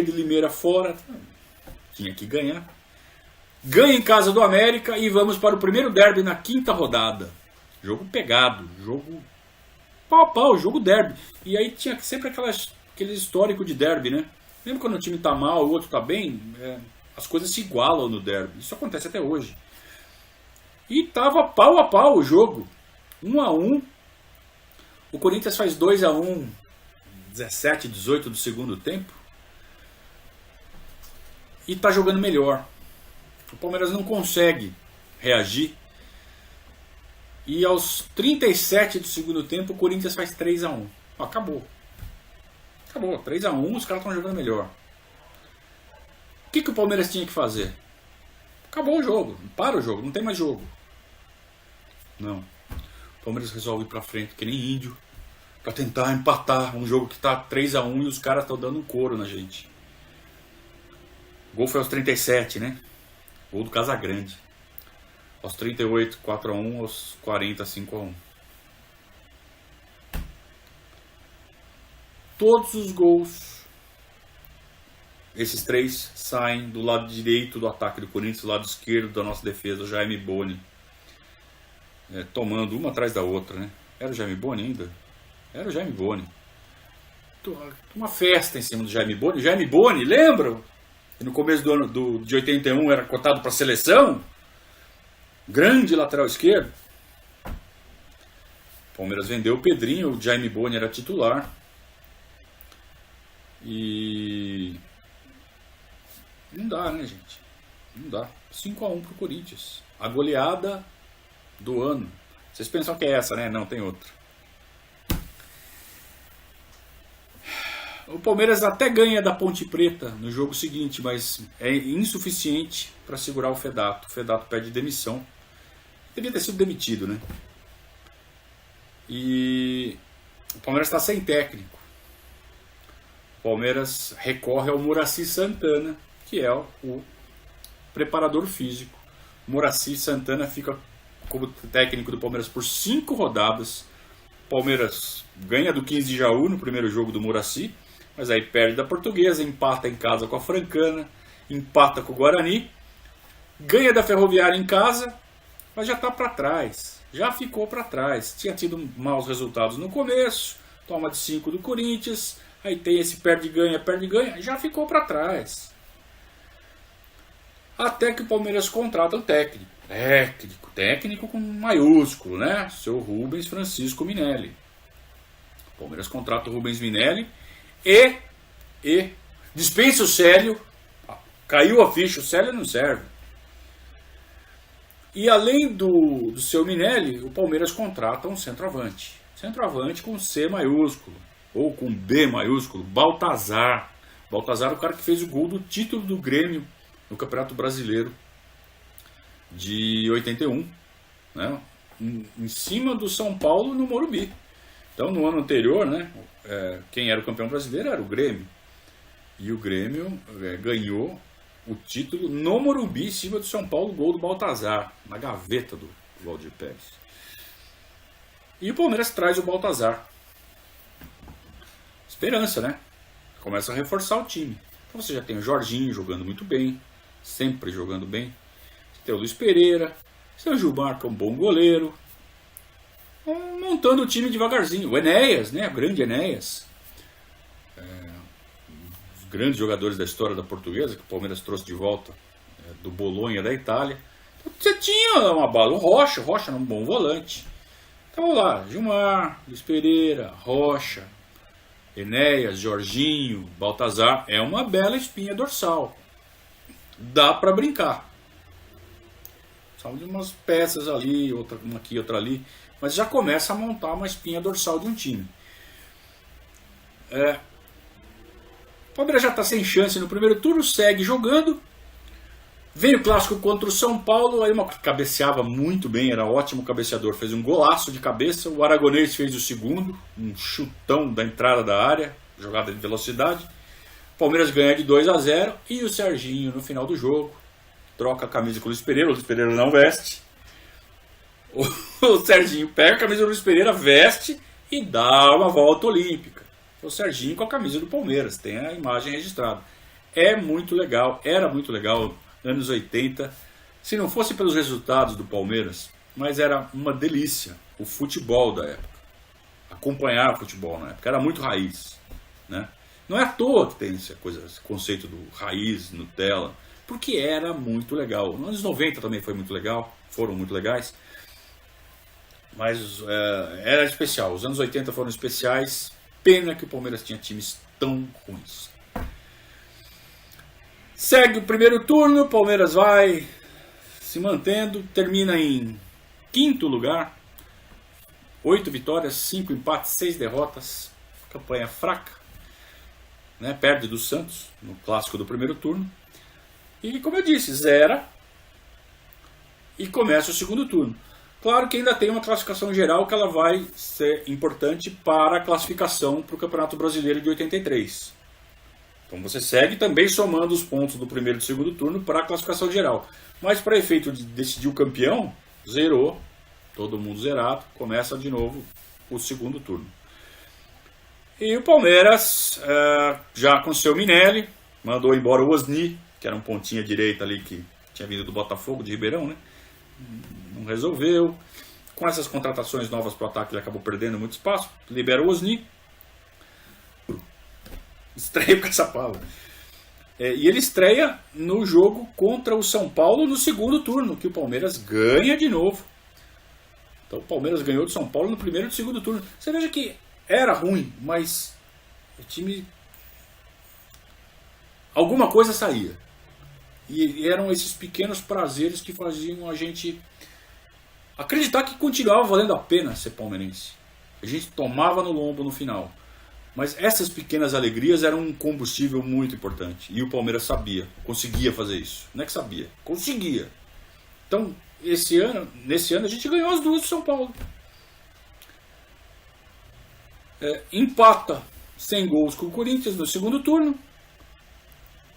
de Limeira fora, tinha que ganhar. Ganha em casa do América e vamos para o primeiro derby na quinta rodada. Jogo pegado, jogo pau a pau, jogo derby. E aí tinha sempre aquele histórico de derby, né? Lembra quando o time tá mal, o outro tá bem? As coisas se igualam no derby. Isso acontece até hoje. E tava pau a pau o jogo. 1-1. O Corinthians faz 2-1, 17, 18 do segundo tempo. E tá jogando melhor. O Palmeiras não consegue reagir. E aos 37 do segundo tempo, o Corinthians faz 3-1. Acabou. Acabou. 3-1, os caras estão jogando melhor. O que o Palmeiras tinha que fazer? Acabou o jogo. Para o jogo. Não tem mais jogo. Não. O Palmeiras resolve ir pra frente, que nem índio, pra tentar empatar um jogo que tá 3-1 e os caras estão dando um couro na gente. O gol foi aos 37, né? Gol do Casagrande. Aos 38, 4-1. Aos 40, 5-1. Todos os gols, esses três, saem do lado direito do ataque do Corinthians, do lado esquerdo da nossa defesa, o Jaime Boni. Tomando uma atrás da outra, né? Era o Jaime Boni ainda? Era o Jaime Boni. Uma festa em cima do Jaime Boni. O Jaime Boni, lembram? No começo do ano de 81 era cotado para a seleção. Grande lateral esquerdo. O Palmeiras vendeu o Pedrinho, o Jaime Boni era titular. E não dá, né, gente? Não dá. 5-1 pro Corinthians. A goleada do ano. Vocês pensam que é essa, né? Não, tem outra. O Palmeiras até ganha da Ponte Preta no jogo seguinte, mas é insuficiente para segurar o Fedato. O Fedato pede demissão. Devia ter sido demitido, né? E o Palmeiras está sem técnico. O Palmeiras recorre ao Muracy Santana, que é o preparador físico. O Muracy Santana fica como técnico do Palmeiras por 5 rodadas. O Palmeiras ganha do 15 de Jaú no primeiro jogo do Muracy, mas aí perde da Portuguesa, empata em casa com a Francana, empata com o Guarani, ganha da Ferroviária em casa, mas já está para trás, já ficou para trás. Tinha tido maus resultados no começo, toma de 5 do Corinthians, aí tem esse perde-ganha, já ficou para trás. Até que o Palmeiras contrata um técnico com maiúsculo, né? Seu Rubens Francisco Minelli. O Palmeiras contrata o Rubens Minelli e dispensa o Célio. Caiu a ficha, o Célio não serve. E além do seu Minelli, o Palmeiras contrata um centroavante. Centroavante com C maiúsculo, ou com B maiúsculo, Baltazar. Baltazar é o cara que fez o gol do título do Grêmio no Campeonato Brasileiro de 81, né? Em cima do São Paulo no Morumbi. Então no ano anterior, né, quem era o campeão brasileiro era o Grêmio. E o Grêmio ganhou o título no Morumbi em cima do São Paulo, gol do Baltazar, na gaveta do Valdir Pérez. E o Palmeiras traz o Baltazar. Esperança, né? Começa a reforçar o time. Então você já tem o Jorginho jogando muito bem, sempre jogando bem. Você tem o Luiz Pereira, você tem o Gilmar, que é um bom goleiro. Montando o time devagarzinho. O Enéas, né? O grande Enéas. Os grandes jogadores da história da Portuguesa, que o Palmeiras trouxe de volta do Bolonha da Itália. Você tinha uma bala, o Rocha era um bom volante. Então vamos lá, Gilmar, Luiz Pereira, Rocha, Enéas, Jorginho, Baltazar. É uma bela espinha dorsal. Dá para brincar. São de umas peças ali, outra, uma aqui, outra ali. Mas já começa a montar uma espinha dorsal de um time. O Palmeiras já está sem chance no primeiro turno, segue jogando. Vem o clássico contra o São Paulo, aí uma cabeceava muito bem, era ótimo cabeceador, fez um golaço de cabeça. O Aragonês fez o segundo, um chutão da entrada da área, jogada de velocidade. O Palmeiras ganha de 2-0 e o Serginho no final do jogo troca a camisa com o Luiz Pereira não veste. O Serginho pega a camisa do Luiz Pereira, veste e dá uma volta olímpica. O Serginho com a camisa do Palmeiras, tem a imagem registrada. é muito legal, era muito legal, anos 80. Se não fosse pelos resultados do Palmeiras, mas era uma delícia o futebol da época. Acompanhar o futebol na época, era muito raiz, né? Não é à toa que tem esse conceito do raiz, Nutella, porque era muito legal. Nos anos 90 também foi muito legal, foram muito legais, mas era especial. Os anos 80 foram especiais, pena que o Palmeiras tinha times tão ruins. Segue o primeiro turno, o Palmeiras vai se mantendo, termina em quinto lugar, 8 vitórias, 5 empates, 6 derrotas, campanha fraca, né? Perde do Santos no clássico do primeiro turno, e como eu disse, zera e começa o segundo turno. Claro que ainda tem uma classificação geral que ela vai ser importante para a classificação para o Campeonato Brasileiro de 83. Então você segue também somando os pontos do primeiro e do segundo turno para a classificação geral. Mas para efeito de decidir o campeão, zerou, todo mundo zerado, começa de novo o segundo turno. E o Palmeiras, já com o seu Minelli, mandou embora o Osni, que era um pontinha direita ali que tinha vindo do Botafogo, de Ribeirão, né? Não resolveu. Com essas contratações novas para o ataque, ele acabou perdendo muito espaço. Libera o Osni. Estreia com essa palavra. E ele estreia no jogo contra o São Paulo no segundo turno, que o Palmeiras ganha de novo. Então o Palmeiras ganhou do São Paulo no primeiro e no segundo turno. Você veja que era ruim, mas o time... alguma coisa saía. E eram esses pequenos prazeres que faziam a gente acreditar que continuava valendo a pena ser palmeirense. A gente tomava no lombo no final. Mas essas pequenas alegrias eram um combustível muito importante. E o Palmeiras sabia, conseguia fazer isso. Não é que sabia, conseguia. Então, nesse ano a gente ganhou as duas do São Paulo. Empata sem gols com o Corinthians no segundo turno.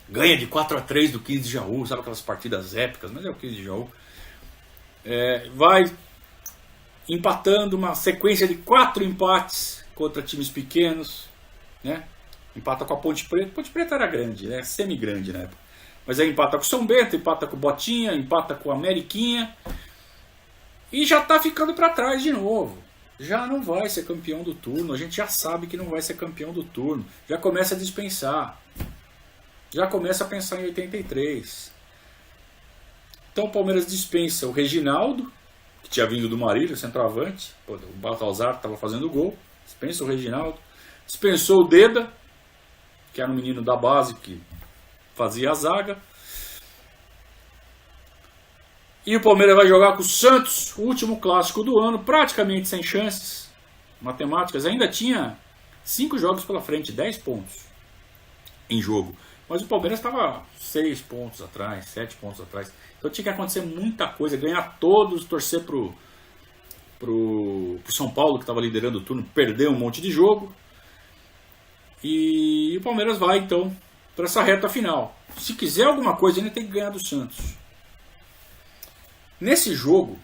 Ganha de 4-3 do 15 de Jaú. Sabe aquelas partidas épicas? Mas é o 15 de Jaú. Vai empatando uma sequência de 4 empates contra times pequenos, né? Empata com a Ponte Preta. Ponte Preta era grande, né? Semi-grande na época. Mas aí empata com o São Bento, empata com o Botinha, empata com a Ameriquinha. E já tá ficando para trás de novo. Já não vai ser campeão do turno. A gente já sabe que não vai ser campeão do turno. Já começa a dispensar. Já começa a pensar em 83. Então o Palmeiras dispensa o Reginaldo, que tinha vindo do Marília, centroavante. O Baltazar estava fazendo o gol. Dispensa o Reginaldo. Dispensou o Deda, que era um menino da base que fazia a zaga. E o Palmeiras vai jogar com o Santos, o último clássico do ano, praticamente sem chances matemáticas. Ainda tinha 5 jogos pela frente, 10 pontos em jogo. Mas o Palmeiras estava 6 pontos atrás, 7 pontos atrás. Então tinha que acontecer muita coisa, ganhar todos, torcer pro São Paulo, que estava liderando o turno, perder um monte de jogo. E o Palmeiras vai então para essa reta final. Se quiser alguma coisa, ainda tem que ganhar do Santos. Nesse jogo,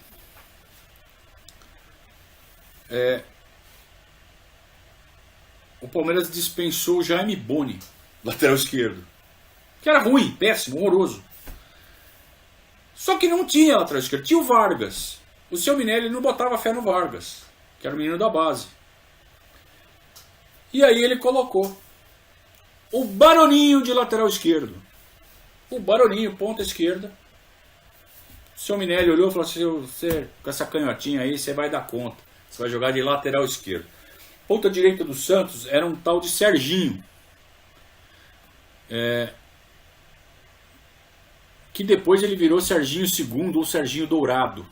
o Palmeiras dispensou o Jaime Boni, lateral esquerdo, que era ruim, péssimo, horroroso. Só que não tinha lateral esquerdo, tinha o Vargas. O seu Minelli não botava fé no Vargas, que era o menino da base. E aí ele colocou o Baroninho de lateral esquerdo. O Baroninho, ponta esquerda. O seu Minelli olhou e falou assim: você, com essa canhotinha aí, você vai dar conta. Você vai jogar de lateral esquerdo. Ponta direita do Santos era um tal de Serginho. Que depois ele virou Serginho II ou Serginho Dourado.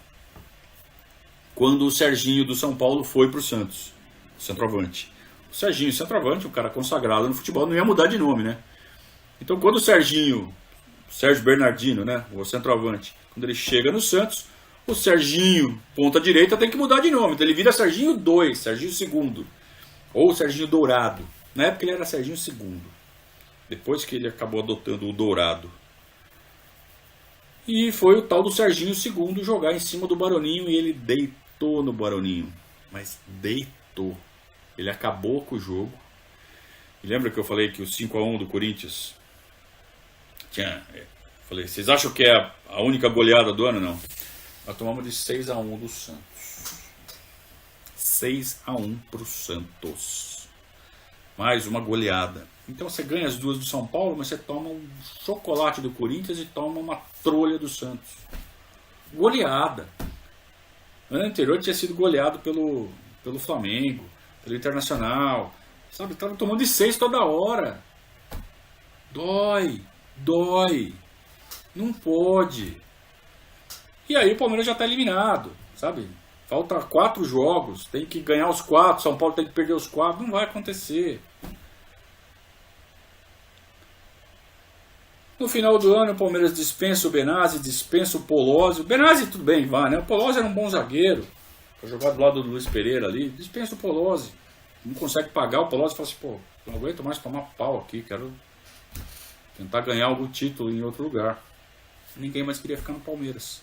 Quando o Serginho do São Paulo foi para o Santos, centroavante. O Serginho, centroavante, um cara consagrado no futebol, não ia mudar de nome, né? Então quando o Sérgio Bernardino, né, o centroavante, quando ele chega no Santos, o Serginho, ponta direita, tem que mudar de nome. Então ele vira Serginho II, Serginho II, ou Serginho Dourado. Na época ele era Serginho II, depois que ele acabou adotando o Dourado. E foi o tal do Serginho II jogar em cima do Baroninho e ele deitou no Baroninho. Mas deitou. Ele acabou com o jogo. E lembra que eu falei que o 5-1 do Corinthians Falei, vocês acham que é a única goleada do ano? Não. Nós tomamos de 6-1 do Santos. 6-1 pro Santos. Mais uma goleada. Então você ganha as duas do São Paulo, mas você toma um chocolate do Corinthians e toma uma trolha do Santos. Goleada. No ano anterior tinha sido goleado pelo Flamengo, pelo Internacional. Sabe, tava tomando de 6 toda hora. Dói. Não pode. E aí o Palmeiras já está eliminado, sabe? Falta 4 jogos, tem que ganhar os 4, São Paulo tem que perder os 4, não vai acontecer. No final do ano o Palmeiras dispensa o Benazzi, dispensa o Polozzi. O Benazzi tudo bem, vai, né? O Polozzi era um bom zagueiro, foi jogar do lado do Luiz Pereira ali, dispensa o Polozzi. Não consegue pagar o Polozzi e fala assim, pô, não aguento mais tomar pau aqui, quero tentar ganhar algum título em outro lugar. Ninguém mais queria ficar no Palmeiras.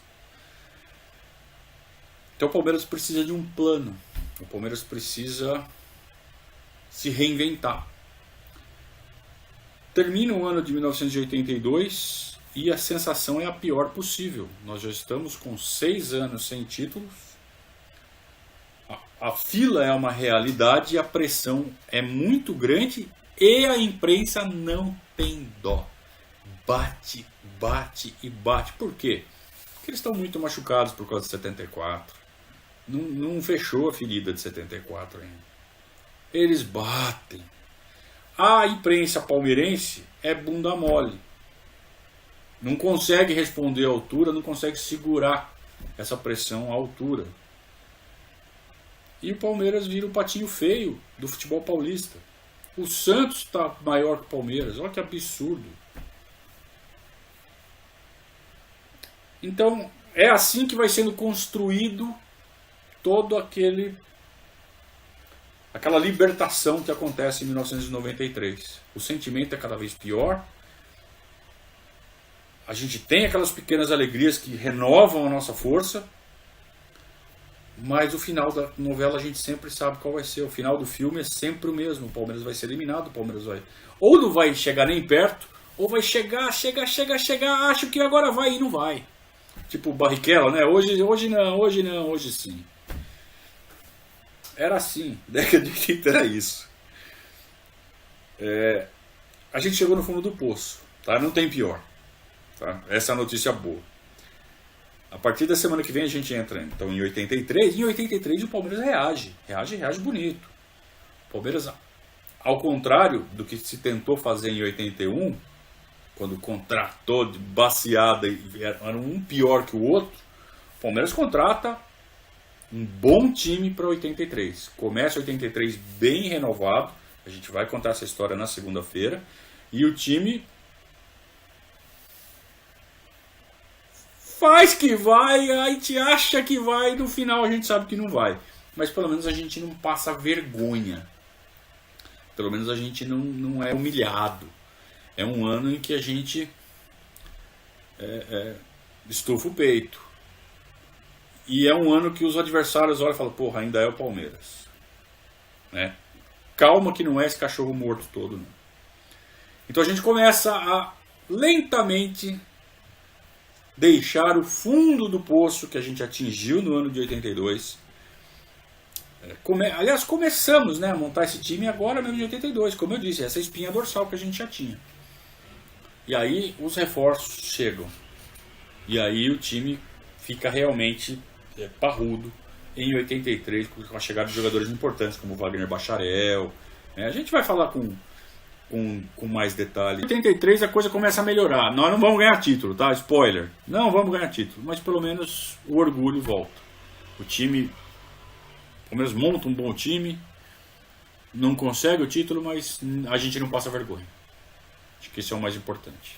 Então o Palmeiras precisa de um plano. O Palmeiras precisa se reinventar. Termina o ano de 1982 e a sensação é a pior possível. Nós já estamos com 6 anos sem títulos. A fila é uma realidade e a pressão é muito grande e a imprensa não tem dó. Bate e bate. Por quê? Porque eles estão muito machucados por causa de 74. Não fechou a ferida de 74 ainda. Eles batem. A imprensa palmeirense é bunda mole. Não consegue responder à altura, não consegue segurar essa pressão à altura. E o Palmeiras vira o patinho feio do futebol paulista. O Santos está maior que o Palmeiras. Olha que absurdo. Então, é assim que vai sendo construído todo aquela libertação que acontece em 1993. O sentimento é cada vez pior. A gente tem aquelas pequenas alegrias que renovam a nossa força, mas o final da novela a gente sempre sabe qual vai ser. O final do filme é sempre o mesmo. O Palmeiras vai ser eliminado, o Palmeiras vai ou não vai chegar nem perto, ou vai chegar, acho que agora vai e não vai. Tipo o Barrichello, né? Hoje não, hoje sim. Era assim, década de 80 era isso. A gente chegou no fundo do poço, tá? Não tem pior, tá? Essa é a notícia boa. A partir da semana que vem a gente entra então em 83. Em 83 o Palmeiras reage bonito. O Palmeiras, ao contrário do que se tentou fazer em 81, quando contratou de baseada e era um pior que o outro, o Palmeiras contrata um bom time para 83. Começa 83 bem renovado. A gente vai contar essa história na segunda-feira. E o time faz que vai, a gente acha que vai, no final a gente sabe que não vai. Mas pelo menos a gente não passa vergonha. Pelo menos a gente não é humilhado. É um ano em que a gente estufa o peito. E é um ano que os adversários olham e falam, porra, ainda é o Palmeiras. Né? Calma que não é esse cachorro morto todo. Não. Então a gente começa a lentamente deixar o fundo do poço que a gente atingiu no ano de 82. Aliás, começamos, né, a montar esse time agora mesmo em 82. Como eu disse, essa espinha dorsal que a gente já tinha. E aí os reforços chegam. E aí o time fica realmente parrudo em 83, com a chegada de jogadores importantes como o Wagner Bacharel. A gente vai falar com mais detalhes. Em 83 a coisa começa a melhorar. Nós não vamos ganhar título, tá? Spoiler. Não vamos ganhar título, mas pelo menos o orgulho volta. O time, pelo menos monta um bom time, não consegue o título, mas a gente não passa vergonha. Acho que isso é o mais importante.